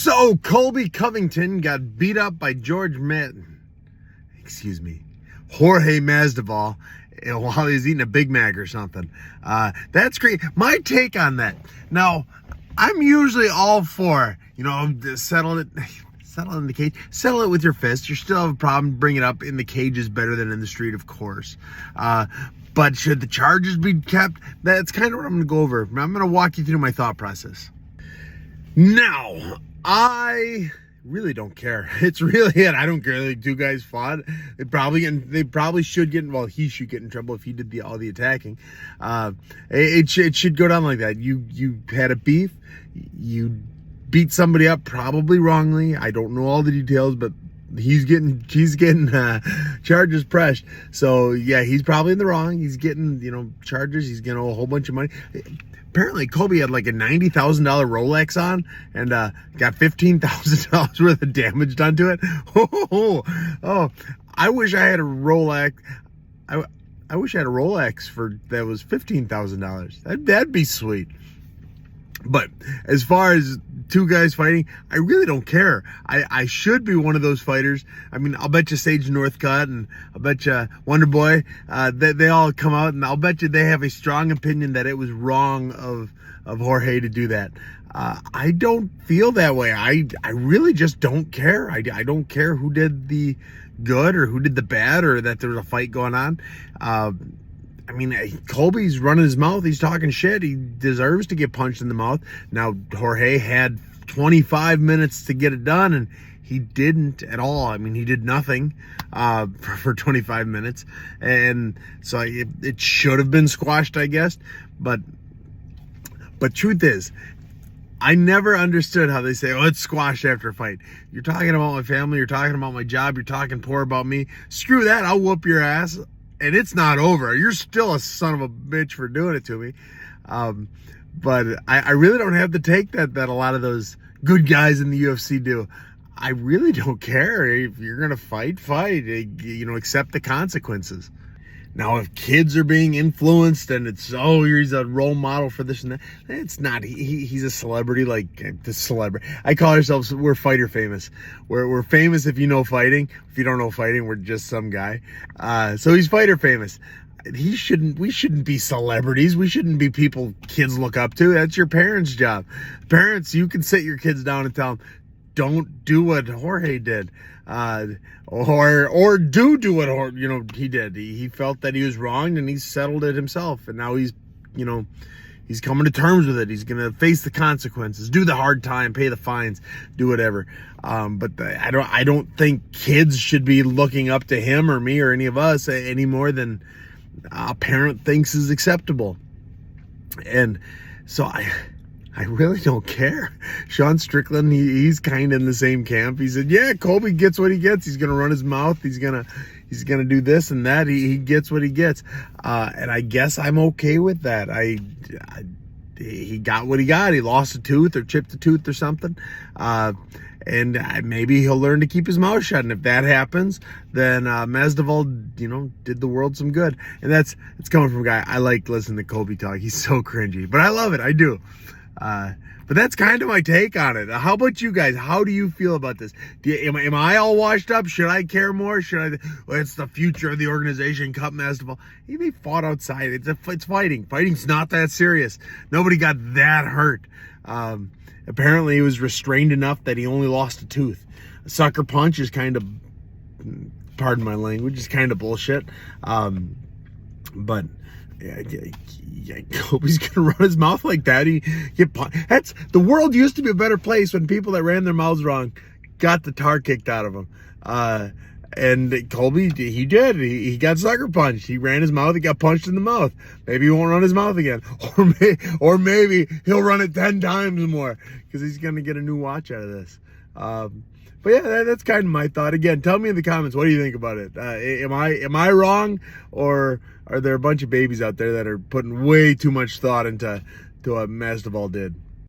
So, Colby Covington got beat up by Jorge Masdival while he was eating a Big Mac or something. That's great. My take on that. Now, I'm usually all for, settle it in the cage. Settle it with your fist. You still have a problem. Bring it up in the cage is better than in the street, of course. But should the charges be kept? That's kind of what I'm going to go over. I'm going to walk you through my thought process. Now, I really don't care. It's really it. I don't care. Like, two guys fought. They probably should get. Well, he should get in trouble if he did all the attacking. It should go down like that. You had a beef. You beat somebody up, probably wrongly. I don't know all the details, but he's getting charges pressed. So yeah, he's probably in the wrong. He's getting charges. He's getting a whole bunch of money. Apparently, Colby had like a $90,000 Rolex on and got $15,000 worth of damage done to it. Oh, I wish I had a Rolex. I wish I had a Rolex that was $15,000. That'd be sweet. But as far as two guys fighting, I really don't care. I should be one of those fighters. I mean, I'll bet you Sage Northcutt and I'll bet you Wonder Boy, they all come out and I'll bet you they have a strong opinion that it was wrong of Jorge to do that. I don't feel that way. I really just don't care. I don't care who did the good or who did the bad or that there was a fight going on. I mean, Colby's running his mouth. He's talking shit. He deserves to get punched in the mouth. Now, Jorge had 25 minutes to get it done, and he didn't at all. I mean, he did nothing for 25 minutes. And so it should have been squashed, I guess. But truth is, I never understood how they say, oh, it's squashed after a fight. You're talking about my family. You're talking about my job. You're talking poor about me. Screw that. I'll whoop your ass. And it's not over. You're still a son of a bitch for doing it to me. But I really don't have the take that a lot of those good guys in the UFC do. I really don't care. If you're going to fight. Accept the consequences. Now, if kids are being influenced and it's, he's a role model for this and that, it's not. He's a celebrity, like the celebrity. I call ourselves, we're fighter famous. We're famous if you know fighting. If you don't know fighting, we're just some guy. So he's fighter famous. We shouldn't be celebrities. We shouldn't be people kids look up to. That's your parents' job. Parents, you can sit your kids down and tell them, don't do what Jorge did. Or do what he did. He felt that he was wronged and he settled it himself. And now he's coming to terms with it. He's gonna face the consequences, do the hard time, pay the fines, do whatever. But I don't think kids should be looking up to him or me or any of us any more than a parent thinks is acceptable. And so I really don't care. Sean Strickland, he's kind of in the same camp. He said, yeah, Colby gets what he gets. He's going to run his mouth. He's going to do this and that. He gets what he gets. And I guess I'm okay with that. He got what he got. He lost a tooth or chipped a tooth or something. And maybe he'll learn to keep his mouth shut. And if that happens, then Masdival, did the world some good. And it's coming from a guy. I like listening to Colby talk. He's so cringy, but I love it. I do. But that's kind of my take on it. How about you guys? How do you feel about this? Am I all washed up? Should I care more? It's the future of the organization. Cut Masdival. They fought outside. It's fighting. Fighting's not that serious. Nobody got that hurt. Apparently he was restrained enough that he only lost a tooth. A sucker punch is kind of, pardon my language, is kind of bullshit. But yeah, Colby's gonna run his mouth like that. That's the world used to be a better place when people that ran their mouths wrong got the tar kicked out of them. And Colby, he did. He got sucker punched. He ran his mouth. He got punched in the mouth. Maybe he won't run his mouth again, or maybe he'll run it 10 times more because he's gonna get a new watch out of this. But yeah, that's kind of my thought. Again, tell me in the comments, what do you think about it? Am I wrong, or are there a bunch of babies out there that are putting way too much thought into what Masdival did?